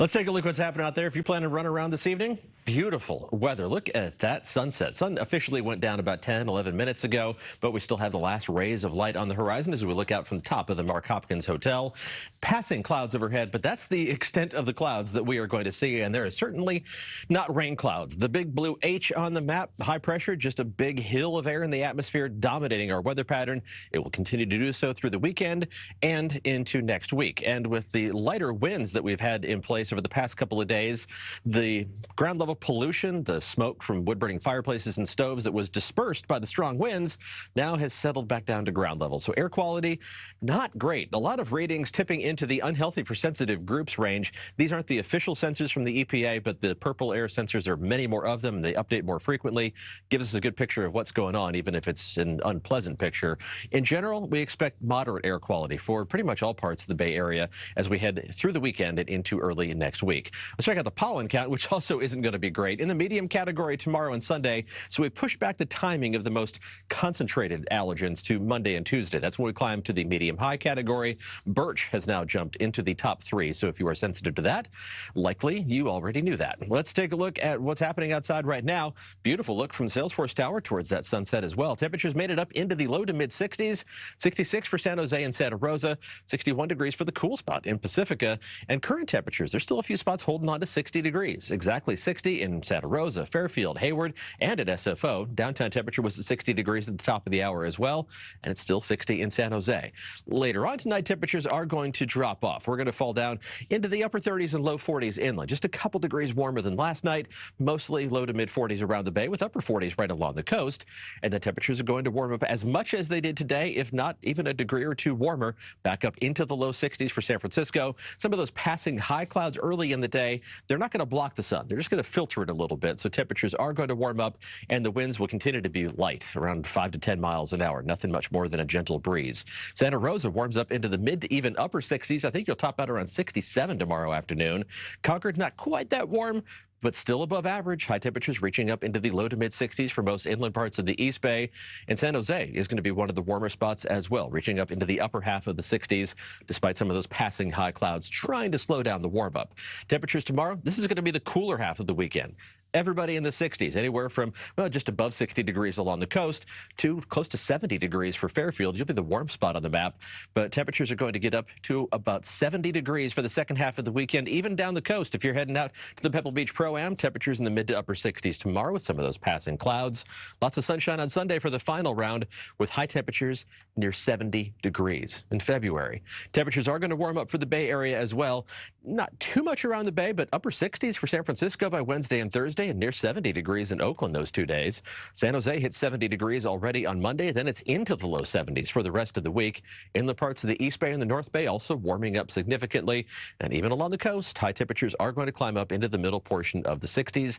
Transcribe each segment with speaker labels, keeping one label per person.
Speaker 1: Let's take a look what's happening out there. If you plan to run around this evening, beautiful weather. Look at that sunset. Sun officially went down about 10, 11 minutes ago, but we still have the last rays of light on the horizon as we look out from the top of the Mark Hopkins Hotel. Passing clouds overhead, but that's the extent of the clouds that we are going to see, and there is certainly not rain clouds. The big blue H on the map, high pressure, just a big hill of air in the atmosphere dominating our weather pattern. It will continue to do so through the weekend and into next week. And with the lighter winds that we've had in place over the past couple of days, the ground level pollution, the smoke from wood-burning fireplaces and stoves that was dispersed by the strong winds now has settled back down to ground level. So air quality, not great. A lot of ratings tipping into the unhealthy for sensitive groups range. These aren't the official sensors from the EPA, but the purple air sensors are many more of them. They update more frequently. Gives us a good picture of what's going on, even if it's an unpleasant picture. In general, we expect moderate air quality for pretty much all parts of the Bay Area as we head through the weekend and into early next week. Let's check out the pollen count, which also isn't going to be great. In the medium category tomorrow and Sunday, so we push back the timing of the most concentrated allergens to Monday and Tuesday. That's when we climb to the medium high category. Birch has now jumped into the top 3, so if you are sensitive to that, likely you already knew that. Let's take a look at what's happening outside right now. Beautiful look from Salesforce Tower towards that sunset as well. Temperatures made it up into the low to mid 60s, 66 for San Jose and Santa Rosa, 61 degrees for the cool spot in Pacifica, and current temperatures, there's still a few spots holding on to 60 degrees. Exactly 60 in Santa Rosa, Fairfield, Hayward, and at SFO. Downtown temperature was at 60 degrees at the top of the hour as well, and it's still 60 in San Jose. Later on tonight, temperatures are going to drop off. We're going to fall down into the upper 30s and low 40s inland, just a couple degrees warmer than last night, mostly low to mid 40s around the bay with upper 40s right along the coast. And the temperatures are going to warm up as much as they did today, if not even a degree or two warmer, back up into the low 60s for San Francisco. Some of those passing high clouds early in the day, they're not going to block the sun. They're just going to filter it a little bit. So temperatures are going to warm up, and the winds will continue to be light, around 5 to 10 miles an hour. Nothing much more than a gentle breeze. Santa Rosa warms up into the mid to even upper 60s. I think you'll top out around 67 tomorrow afternoon. Concord, not quite that warm, but still above average. High temperatures reaching up into the low to mid 60s for most inland parts of the East Bay. And San Jose is going to be one of the warmer spots as well, reaching up into the upper half of the 60s, despite some of those passing high clouds trying to slow down the warm up. Temperatures tomorrow, this is going to be the cooler half of the weekend. Everybody in the 60s, anywhere from, well, just above 60 degrees along the coast to close to 70 degrees for Fairfield. You'll be the warm spot on the map, but temperatures are going to get up to about 70 degrees for the second half of the weekend, even down the coast. If you're heading out to the Pebble Beach Pro-Am, temperatures in the mid to upper 60s tomorrow with some of those passing clouds. Lots of sunshine on Sunday for the final round with high temperatures near 70 degrees in February. Temperatures are going to warm up for the Bay Area as well. Not too much around the Bay, but upper 60s for San Francisco by Wednesday and Thursday, and near 70 degrees in Oakland those 2 days. San Jose hit 70 degrees already on Monday. Then it's into the low 70s for the rest of the week. In the parts of the East Bay and the North Bay also warming up significantly. And even along the coast, high temperatures are going to climb up into the middle portion of the 60s.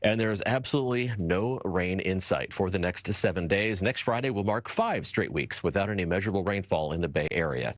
Speaker 1: And there is absolutely no rain in sight for the next 7 days. Next Friday will mark 5 straight weeks without any measurable rainfall in the Bay Area.